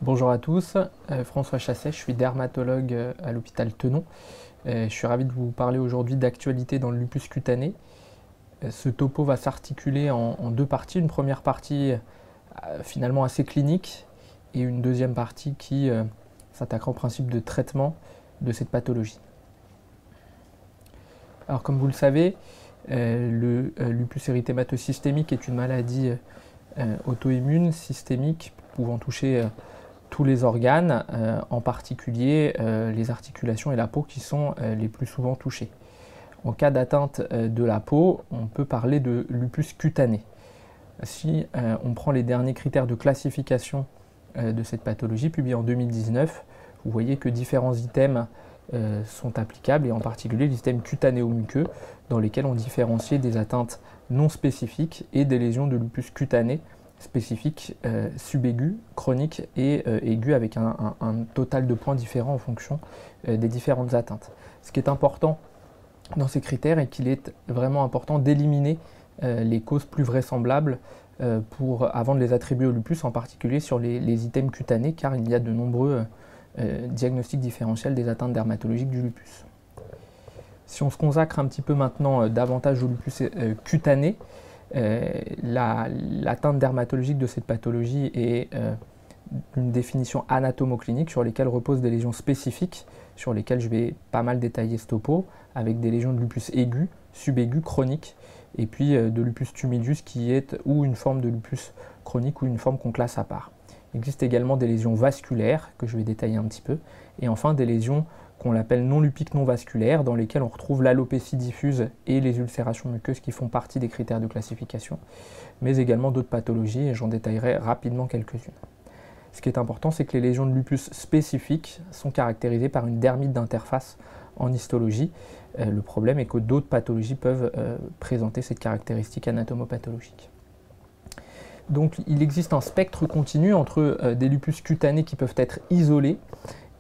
Bonjour à tous, François Chasset, je suis dermatologue à l'hôpital Tenon. Je suis ravi de vous parler aujourd'hui d'actualité dans le lupus cutané. Ce topo va s'articuler en deux parties. Une première partie finalement assez clinique et une deuxième partie qui s'attaquera au principe de traitement de cette pathologie. Alors comme vous le savez, le lupus érythémateux systémique est une maladie auto-immune systémique pouvant toucher tous les organes, en particulier les articulations et la peau qui sont les plus souvent touchés. En cas d'atteinte de la peau, on peut parler de lupus cutané. Si on prend les derniers critères de classification de cette pathologie publiés en 2019, vous voyez que différents items sont applicables, et en particulier l'itème cutanéo-muqueux, dans lesquels on différencie des atteintes non spécifiques et des lésions de lupus cutané spécifiques, subaigus, chroniques et aigus, avec un total de points différents en fonction des différentes atteintes. Ce qui est important dans ces critères est qu'il est vraiment important d'éliminer les causes plus vraisemblables avant de les attribuer au lupus, en particulier sur les items cutanés, car il y a de nombreux diagnostics différentiels des atteintes dermatologiques du lupus. Si on se consacre un petit peu maintenant davantage au lupus cutané, l'atteinte dermatologique de cette pathologie est une définition anatomoclinique sur lesquelles reposent des lésions spécifiques, sur lesquelles je vais pas mal détailler ce topo, avec des lésions de lupus aigu, subaigu, chronique, et puis de lupus tumidus qui est ou une forme de lupus chronique ou une forme qu'on classe à part. Il existe également des lésions vasculaires, que je vais détailler un petit peu, et enfin des lésions qu'on appelle non lupiques non vasculaires, dans lesquelles on retrouve l'alopécie diffuse et les ulcérations muqueuses qui font partie des critères de classification, mais également d'autres pathologies, et j'en détaillerai rapidement quelques-unes. Ce qui est important, c'est que les lésions de lupus spécifiques sont caractérisées par une dermite d'interface en histologie. Le problème est que d'autres pathologies peuvent présenter cette caractéristique anatomopathologique. Donc il existe un spectre continu entre des lupus cutanés qui peuvent être isolés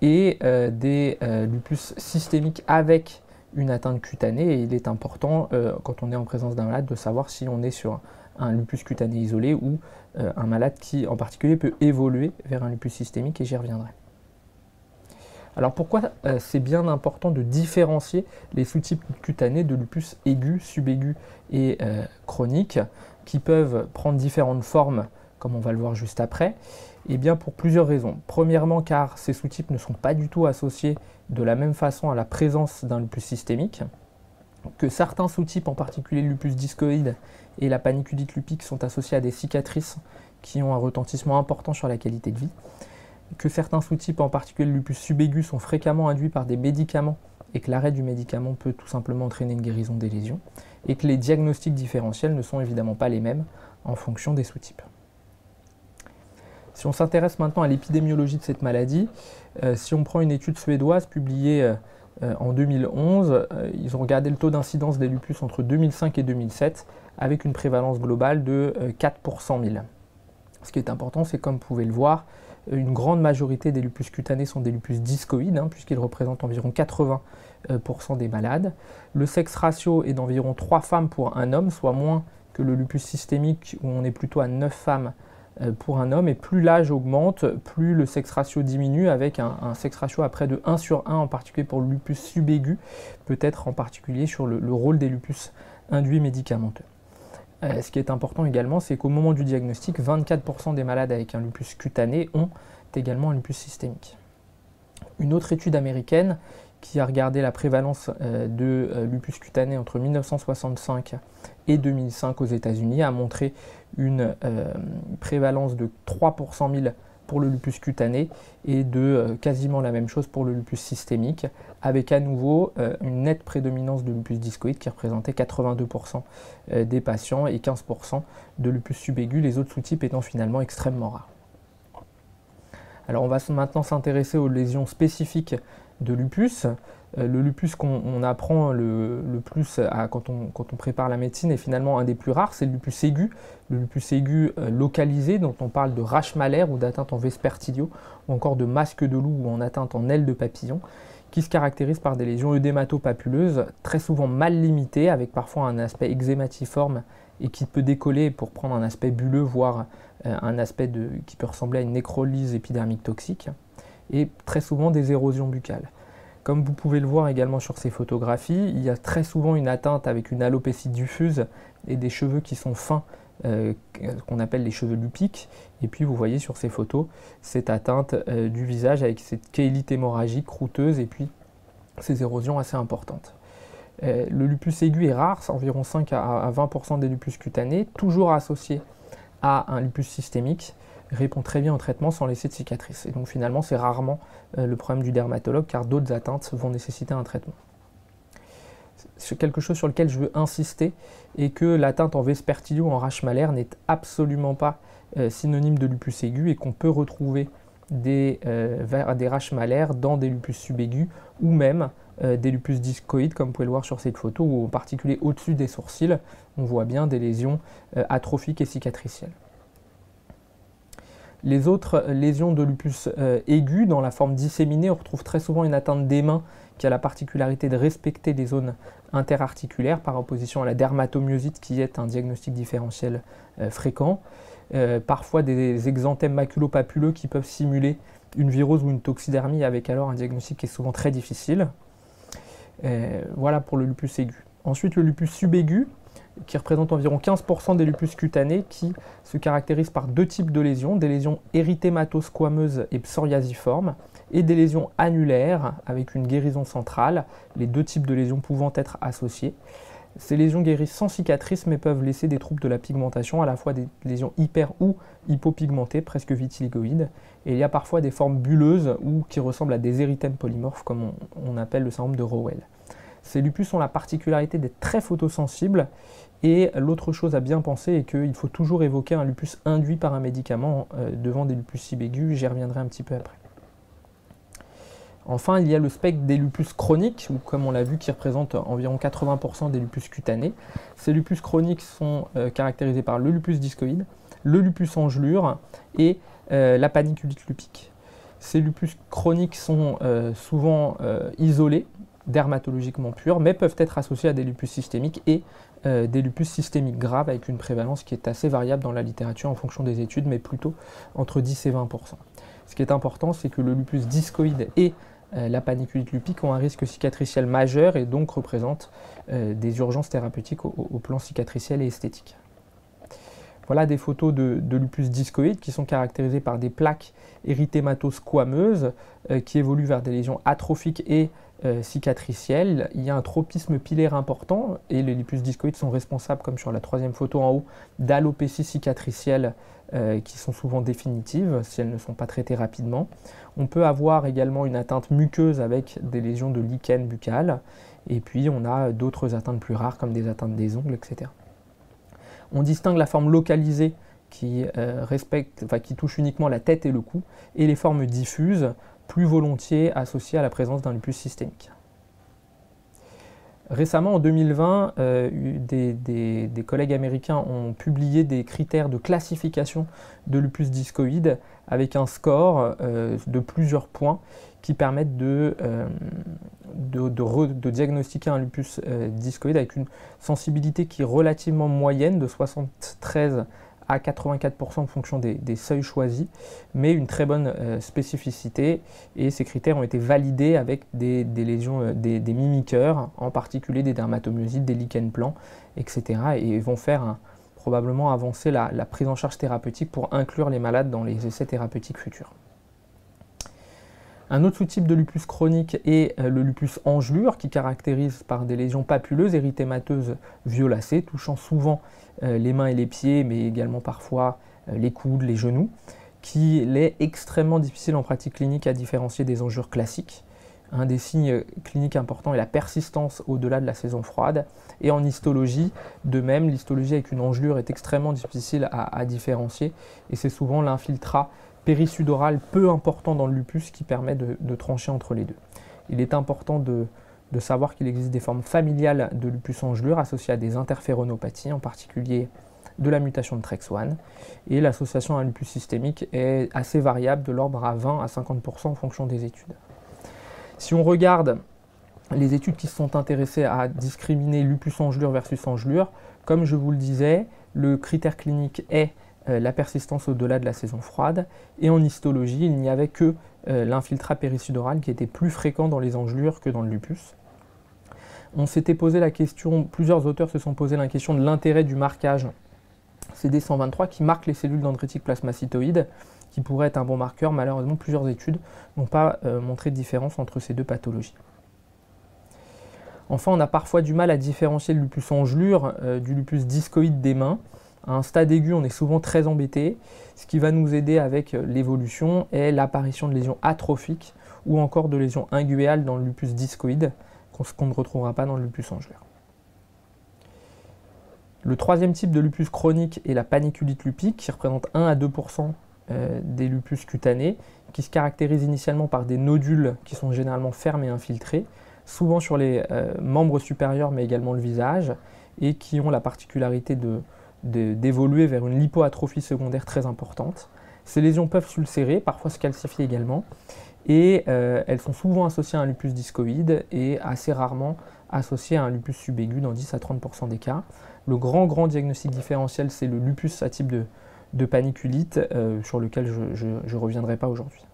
et des lupus systémiques avec une atteinte cutanée, et il est important quand on est en présence d'un malade de savoir si on est sur un lupus cutané isolé ou un malade qui en particulier peut évoluer vers un lupus systémique, et j'y reviendrai. Alors pourquoi c'est bien important de différencier les sous-types cutanés de lupus aigu, subaigu et chronique, qui peuvent prendre différentes formes, comme on va le voir juste après? Eh bien pour plusieurs raisons. Premièrement, car ces sous-types ne sont pas du tout associés de la même façon à la présence d'un lupus systémique, que certains sous-types, en particulier le lupus discoïde et la paniculite lupique, sont associés à des cicatrices qui ont un retentissement important sur la qualité de vie, que certains sous-types, en particulier le lupus subaigu, sont fréquemment induits par des médicaments et que l'arrêt du médicament peut tout simplement entraîner une guérison des lésions, et que les diagnostics différentiels ne sont évidemment pas les mêmes en fonction des sous-types. Si on s'intéresse maintenant à l'épidémiologie de cette maladie, si on prend une étude suédoise publiée en 2011, ils ont regardé le taux d'incidence des lupus entre 2005 et 2007 avec une prévalence globale de 4 pour 100 000. Ce qui est important, c'est, comme vous pouvez le voir, une grande majorité des lupus cutanés sont des lupus discoïdes, puisqu'ils représentent environ 80% des malades. Le sexe ratio est d'environ 3 femmes pour un homme, soit moins que le lupus systémique où on est plutôt à 9 femmes pour un homme, et plus l'âge augmente, plus le sexe ratio diminue, avec un sexe ratio à près de 1 sur 1, en particulier pour le lupus subaigu, peut-être en particulier sur le rôle des lupus induits médicamenteux. Ce qui est important également, c'est qu'au moment du diagnostic, 24% des malades avec un lupus cutané ont également un lupus systémique. Une autre étude américaine qui a regardé la prévalence de lupus cutané entre 1965 et 2005 aux États-Unis a montré une prévalence de 3 pour 100 000 pour le lupus cutané et de quasiment la même chose pour le lupus systémique, avec à nouveau une nette prédominance de lupus discoïde qui représentait 82% des patients et 15% de lupus subaigu, les autres sous-types étant finalement extrêmement rares. Alors on va maintenant s'intéresser aux lésions spécifiques de lupus. Le lupus qu'on apprend le plus quand on prépare la médecine est finalement un des plus rares, c'est le lupus aigu. Le lupus aigu localisé, dont on parle de rash malaire ou d'atteinte en vespertilio, ou encore de masque de loup ou en atteinte en aile de papillon, qui se caractérise par des lésions œdématopapuleuses très souvent mal limitées, avec parfois un aspect eczématiforme et qui peut décoller pour prendre un aspect bulleux, voire un aspect qui peut ressembler à une nécrolyse épidermique toxique, et très souvent des érosions buccales. Comme vous pouvez le voir également sur ces photographies, il y a très souvent une atteinte avec une alopécie diffuse et des cheveux qui sont fins, qu'on appelle les cheveux lupiques. Et puis vous voyez sur ces photos cette atteinte du visage avec cette chélite hémorragique croûteuse et puis ces érosions assez importantes. Le lupus aigu est rare, c'est environ 5 à 20% des lupus cutanés, toujours associé à un lupus systémique, répond très bien au traitement sans laisser de cicatrices. Et donc finalement c'est rarement le problème du dermatologue car d'autres atteintes vont nécessiter un traitement. C'est quelque chose sur lequel je veux insister et que l'atteinte en vespertilio ou en rachmalère n'est absolument pas synonyme de lupus aigu et qu'on peut retrouver des rachmalaires dans des lupus subaigus ou même des lupus discoïdes comme vous pouvez le voir sur cette photo ou en particulier au-dessus des sourcils on voit bien des lésions atrophiques et cicatricielles. Les autres lésions de lupus aigu, dans la forme disséminée, on retrouve très souvent une atteinte des mains qui a la particularité de respecter les zones interarticulaires par opposition à la dermatomyosite qui est un diagnostic différentiel fréquent. Parfois des exanthèmes maculopapuleux qui peuvent simuler une virose ou une toxidermie avec alors un diagnostic qui est souvent très difficile. Voilà pour le lupus aigu. Ensuite le lupus subaigu, qui représente environ 15% des lupus cutanés, qui se caractérise par deux types de lésions, des lésions érythémato-squameuses et psoriasiformes, et des lésions annulaires avec une guérison centrale, les deux types de lésions pouvant être associés. Ces lésions guérissent sans cicatrice mais peuvent laisser des troubles de la pigmentation, à la fois des lésions hyper ou hypopigmentées, presque vitiligoïdes, et il y a parfois des formes bulleuses ou qui ressemblent à des érythèmes polymorphes comme on appelle le syndrome de Rowell. Ces lupus ont la particularité d'être très photosensibles et l'autre chose à bien penser est qu'il faut toujours évoquer un lupus induit par un médicament devant des lupus subaigus, j'y reviendrai un petit peu après. Enfin, il y a le spectre des lupus chroniques, ou comme on l'a vu, qui représente environ 80% des lupus cutanés. Ces lupus chroniques sont caractérisés par le lupus discoïde, le lupus engelure et la paniculite lupique. Ces lupus chroniques sont souvent isolés, dermatologiquement purs, mais peuvent être associés à des lupus systémiques et des lupus systémiques graves avec une prévalence qui est assez variable dans la littérature en fonction des études, mais plutôt entre 10 et 20%. Ce qui est important, c'est que le lupus discoïde et la paniculite lupique ont un risque cicatriciel majeur et donc représentent des urgences thérapeutiques au plan cicatriciel et esthétique. Voilà des photos de lupus discoïde qui sont caractérisées par des plaques érythémato-squameuses qui évoluent vers des lésions atrophiques et cicatricielles. Il y a un tropisme pilaire important et les lupus discoïdes sont responsables, comme sur la troisième photo en haut, d'alopécies cicatricielles qui sont souvent définitives si elles ne sont pas traitées rapidement. On peut avoir également une atteinte muqueuse avec des lésions de lichen buccal et puis on a d'autres atteintes plus rares comme des atteintes des ongles, etc. On distingue la forme localisée qui touche uniquement la tête et le cou et les formes diffuses plus volontiers associées à la présence d'un lupus systémique. Récemment, en 2020, des collègues américains ont publié des critères de classification de lupus discoïde avec un score de plusieurs points qui permettent de diagnostiquer un lupus discoïde avec une sensibilité qui est relativement moyenne de 73 à 84% en fonction des seuils choisis, mais une très bonne spécificité et ces critères ont été validés avec des lésions, des mimiqueurs, en particulier des dermatomyosites, des lichens plans, etc. et vont faire probablement avancer la prise en charge thérapeutique pour inclure les malades dans les essais thérapeutiques futurs. Un autre sous-type de lupus chronique est le lupus engelure qui caractérise par des lésions papuleuses érythémateuses violacées touchant souvent les mains et les pieds mais également parfois les coudes, les genoux, qu'il est extrêmement difficile en pratique clinique à différencier des engelures classiques. Un des signes cliniques importants est la persistance au-delà de la saison froide et en histologie, de même, l'histologie avec une engelure est extrêmement difficile à différencier et c'est souvent l'infiltrat périsudoral peu important dans le lupus qui permet de trancher entre les deux. Il est important de savoir qu'il existe des formes familiales de lupus engelure associées à des interféronopathies, en particulier de la mutation de TREX1, et l'association à un lupus systémique est assez variable de l'ordre à 20 à 50% en fonction des études. Si on regarde les études qui se sont intéressées à discriminer lupus engelure versus engelure, comme je vous le disais, le critère clinique est la persistance au-delà de la saison froide, et en histologie, il n'y avait que l'infiltrat périsudoral qui était plus fréquent dans les engelures que dans le lupus. On s'était posé la question, plusieurs auteurs se sont posé la question de l'intérêt du marquage CD123 qui marque les cellules dendritiques plasmacytoïdes, qui pourrait être un bon marqueur. Malheureusement, plusieurs études n'ont pas montré de différence entre ces deux pathologies. Enfin, on a parfois du mal à différencier le lupus engelure du lupus discoïde des mains. À un stade aigu, on est souvent très embêté. Ce qui va nous aider avec l'évolution est l'apparition de lésions atrophiques ou encore de lésions inguéales dans le lupus discoïde, ce qu'on ne retrouvera pas dans le lupus engelure. Le troisième type de lupus chronique est la paniculite lupique, qui représente 1 à 2% des lupus cutanés, qui se caractérise initialement par des nodules qui sont généralement fermes et infiltrés, souvent sur les membres supérieurs mais également le visage, et qui ont la particularité d'évoluer vers une lipoatrophie secondaire très importante. Ces lésions peuvent s'ulcérer, parfois se calcifier également, et elles sont souvent associées à un lupus discoïde et assez rarement associées à un lupus subaigu dans 10 à 30% des cas. Le grand diagnostic différentiel, c'est le lupus à type de paniculite, sur lequel je ne reviendrai pas aujourd'hui.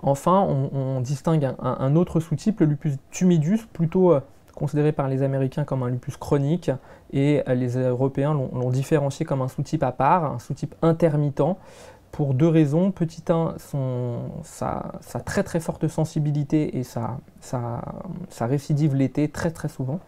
Enfin, on distingue un autre sous-type, le lupus tumidus, plutôt considéré par les Américains comme un lupus chronique, et les Européens l'ont différencié comme un sous-type à part, un sous-type intermittent, pour deux raisons. Petit 1, sa très forte sensibilité et sa récidive l'été très souvent,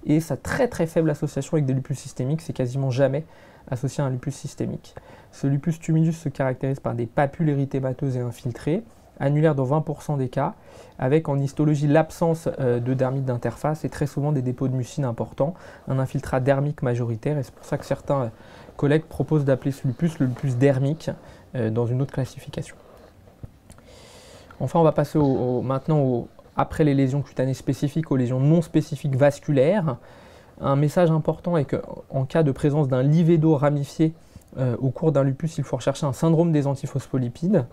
et sa très faible association avec des lupus systémiques, c'est quasiment jamais associé à un lupus systémique. Ce lupus tumidus se caractérise par des papules érythémateuses et infiltrées, annulaires dans 20% des cas, avec en histologie l'absence de dermite d'interface et très souvent des dépôts de mucine importants, un infiltrat dermique majoritaire, et c'est pour ça que certains collègues proposent d'appeler ce lupus le lupus dermique dans une autre classification. Enfin, on va passer maintenant, après les lésions cutanées spécifiques, aux lésions non spécifiques vasculaires. Un message important est qu'en cas de présence d'un livédo ramifié au cours d'un lupus, il faut rechercher un syndrome des antiphospholipides.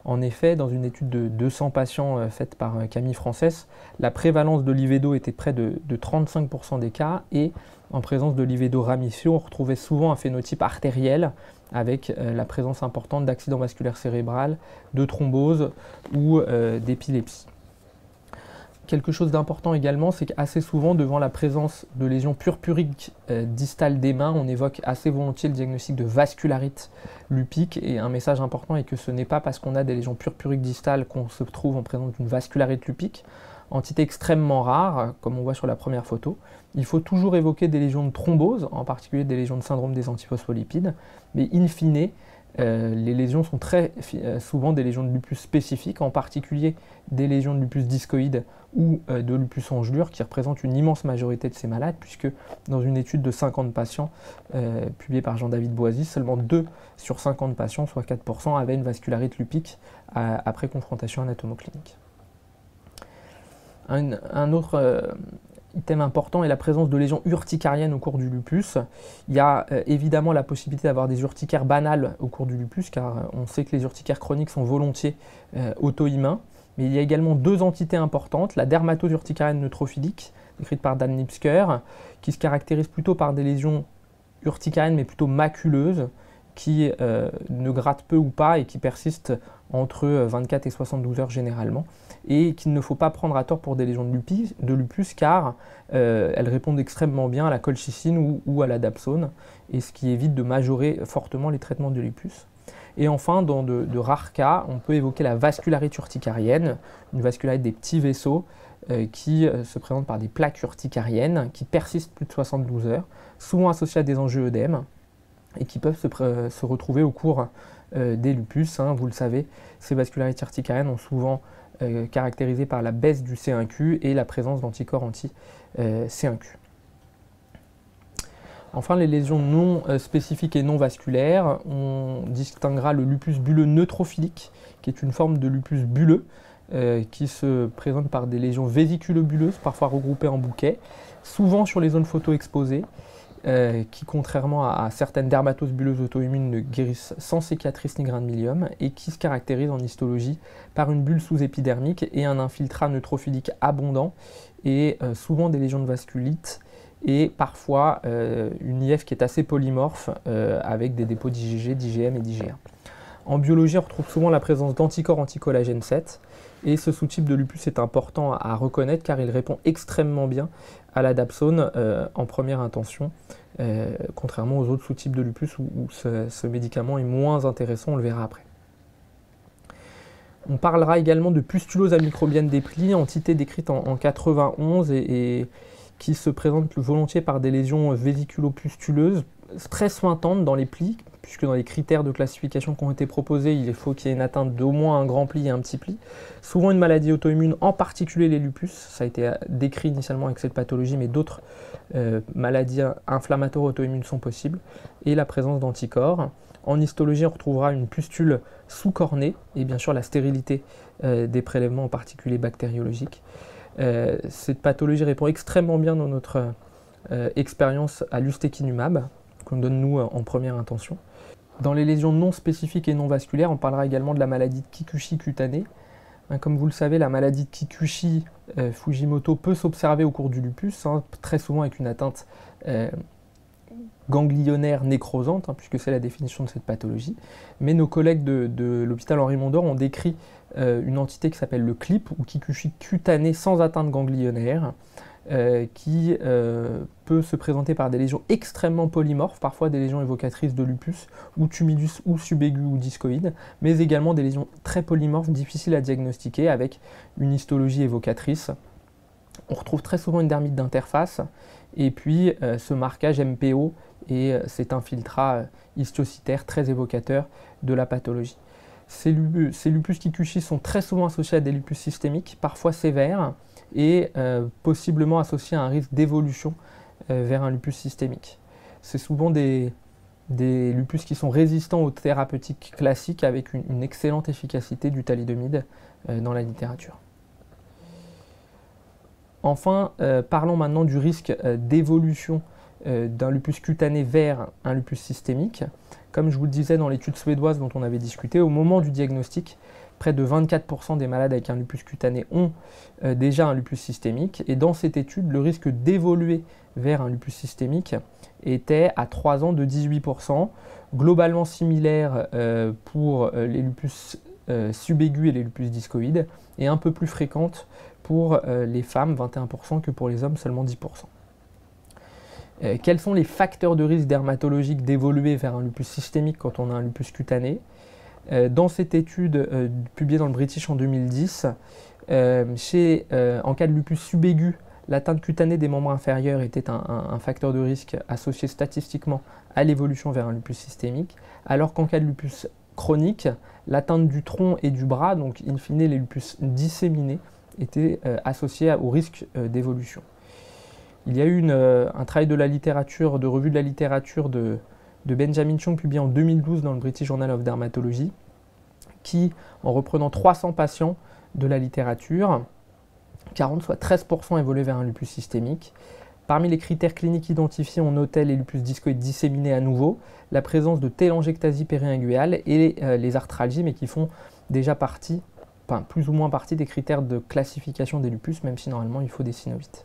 En effet, dans une étude de 200 patients faite par Camille Frances, la prévalence de livédo était près de 35% des cas, et en présence de livédo ramifié, on retrouvait souvent un phénotype artériel avec la présence importante d'accident vasculaire cérébral, de thrombose ou d'épilepsie. Quelque chose d'important également, c'est qu'assez souvent, devant la présence de lésions purpuriques distales des mains, on évoque assez volontiers le diagnostic de vascularite lupique, et un message important est que ce n'est pas parce qu'on a des lésions purpuriques distales qu'on se trouve en présence d'une vascularite lupique, entité extrêmement rare, comme on voit sur la première photo. Il faut toujours évoquer des lésions de thrombose, en particulier des lésions de syndrome des antiphospholipides, mais in fine, les lésions sont très souvent des lésions de lupus spécifiques, en particulier des lésions de lupus discoïde ou de lupus engelure, qui représentent une immense majorité de ces malades, puisque dans une étude de 50 patients publiée par Jean-David Boisy, seulement 2 sur 50 patients, soit 4%, avaient une vascularite lupique après confrontation anatomoclinique. Un autre item important est la présence de lésions urticariennes au cours du lupus. Il y a évidemment la possibilité d'avoir des urticaires banales au cours du lupus, car on sait que les urticaires chroniques sont volontiers auto-immuns. Mais il y a également deux entités importantes, la dermatose urticarienne neutrophilique, décrite par Dan Lipsker, qui se caractérise plutôt par des lésions urticariennes mais plutôt maculeuses, qui ne grattent peu ou pas et qui persistent entre 24 et 72 heures généralement, et qu'il ne faut pas prendre à tort pour des lésions de lupus, car elles répondent extrêmement bien à la colchicine ou à la dapsone, et ce qui évite de majorer fortement les traitements de lupus. Et enfin, dans de rares cas, on peut évoquer la vascularite urticarienne, une vascularite des petits vaisseaux qui se présente par des plaques urticariennes qui persistent plus de 72 heures, souvent associées à des angioœdèmes, et qui peuvent se retrouver au cours des lupus. Vous le savez, ces vascularites urticariennes ont souvent caractérisé par la baisse du C1Q et la présence d'anticorps anti-C1Q. Enfin, les lésions non spécifiques et non vasculaires, on distinguera le lupus bulleux neutrophilique, qui est une forme de lupus bulleux qui se présente par des lésions vésiculo-bulleuses, parfois regroupées en bouquets, souvent sur les zones photoexposées, qui, contrairement à certaines dermatoses bulleuses auto-immunes, ne guérissent sans cicatrice ni grain de milium et qui se caractérisent en histologie par une bulle sous-épidermique et un infiltrat neutrophilique abondant et souvent des lésions de vasculite et parfois une IF qui est assez polymorphe avec des dépôts d'IgG, d'IgM et d'IgA. En biologie, on retrouve souvent la présence d'anticorps anticollagène 7 et ce sous-type de lupus est important à reconnaître car il répond extrêmement bien à la dapsone en première intention, contrairement aux autres sous-types de lupus où ce médicament est moins intéressant, on le verra après. On parlera également de pustulose amicrobienne des plis, entité décrite en 91 et qui se présente plus volontiers par des lésions vésiculo-pustuleuses très sointantes dans les plis, puisque dans les critères de classification qui ont été proposés, il faut qu'il y ait une atteinte d'au moins un grand pli et un petit pli. Souvent une maladie auto-immune, en particulier les lupus, ça a été décrit initialement avec cette pathologie, mais d'autres maladies inflammatoires auto-immunes sont possibles, et la présence d'anticorps. En histologie, on retrouvera une pustule sous-cornée, et bien sûr la stérilité des prélèvements, en particulier bactériologiques. Cette pathologie répond extrêmement bien dans notre expérience à l'ustekinumab, qu'on donne nous en première intention. Dans les lésions non spécifiques et non vasculaires, on parlera également de la maladie de Kikuchi cutanée. Comme vous le savez, la maladie de Kikuchi Fujimoto peut s'observer au cours du lupus, très souvent avec une atteinte ganglionnaire nécrosante, puisque c'est la définition de cette pathologie. Mais nos collègues de l'hôpital Henri Mondor ont décrit une entité qui s'appelle le CLIP, ou Kikuchi cutané sans atteinte ganglionnaire, qui peut se présenter par des lésions extrêmement polymorphes, parfois des lésions évocatrices de lupus, ou tumidus, ou subaigu, ou discoïde, mais également des lésions très polymorphes, difficiles à diagnostiquer, avec une histologie évocatrice. On retrouve très souvent une dermite d'interface, et puis ce marquage MPO et cet infiltrat histiocytaire très évocateur de la pathologie. Ces lupus Kikuchi sont très souvent associés à des lupus systémiques, parfois sévères, et possiblement associés à un risque d'évolution vers un lupus systémique. C'est souvent des lupus qui sont résistants aux thérapeutiques classiques avec une excellente efficacité du thalidomide dans la littérature. Enfin, parlons maintenant du risque d'évolution d'un lupus cutané vers un lupus systémique. Comme je vous le disais dans l'étude suédoise dont on avait discuté, au moment du diagnostic, près de 24% des malades avec un lupus cutané ont déjà un lupus systémique. Et dans cette étude, le risque d'évoluer vers un lupus systémique était à 3 ans de 18%, globalement similaire pour les lupus subaigus et les lupus discoïdes, et un peu plus fréquente pour les femmes, 21%, que pour les hommes, seulement 10%. Quels sont les facteurs de risque dermatologique d'évoluer vers un lupus systémique quand on a un lupus cutané? Dans cette étude publiée dans le British en 2010, en cas de lupus subaigu, l'atteinte cutanée des membres inférieurs était un facteur de risque associé statistiquement à l'évolution vers un lupus systémique, alors qu'en cas de lupus chronique, l'atteinte du tronc et du bras, donc in fine les lupus disséminés, étaient associés au risque d'évolution. Il y a eu un travail de la littérature, de revue de la littérature de Benjamin Chung, publié en 2012 dans le British Journal of Dermatology, qui, en reprenant 300 patients de la littérature, 40 soit 13% évoluaient vers un lupus systémique. Parmi les critères cliniques identifiés, on notait les lupus discoïdes disséminés à nouveau, la présence de télangiectasie périinguéale et les arthralgies, mais qui font déjà partie, plus ou moins partie des critères de classification des lupus, même si normalement il faut des synovites.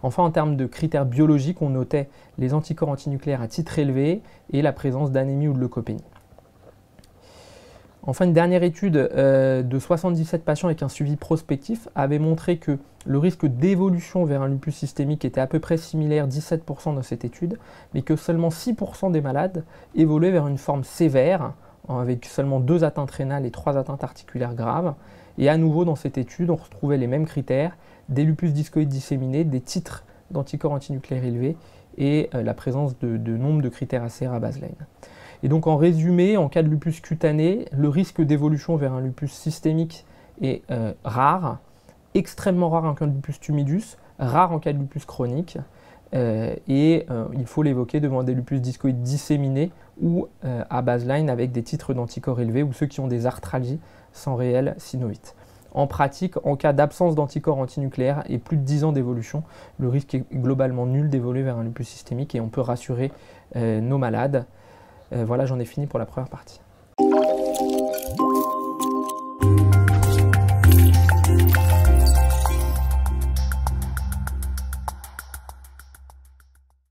Enfin, en termes de critères biologiques, on notait les anticorps antinucléaires à titre élevé et la présence d'anémie ou de leucopénie. Enfin, une dernière étude de 77 patients avec un suivi prospectif avait montré que le risque d'évolution vers un lupus systémique était à peu près similaire, 17% dans cette étude, mais que seulement 6% des malades évoluaient vers une forme sévère, avec seulement 2 atteintes rénales et 3 atteintes articulaires graves. Et à nouveau, dans cette étude, on retrouvait les mêmes critères, des lupus discoïdes disséminés, des titres d'anticorps antinucléaires élevés et la présence de nombre de critères ACR à baseline. Et donc en résumé, en cas de lupus cutané, le risque d'évolution vers un lupus systémique est rare, extrêmement rare en cas de lupus tumidus, rare en cas de lupus chronique, et il faut l'évoquer devant des lupus discoïdes disséminés ou à baseline avec des titres d'anticorps élevés ou ceux qui ont des arthralgies sans réel synovite. En pratique, en cas d'absence d'anticorps antinucléaires et plus de 10 ans d'évolution, le risque est globalement nul d'évoluer vers un lupus systémique et on peut rassurer nos malades. Voilà, j'en ai fini pour la première partie.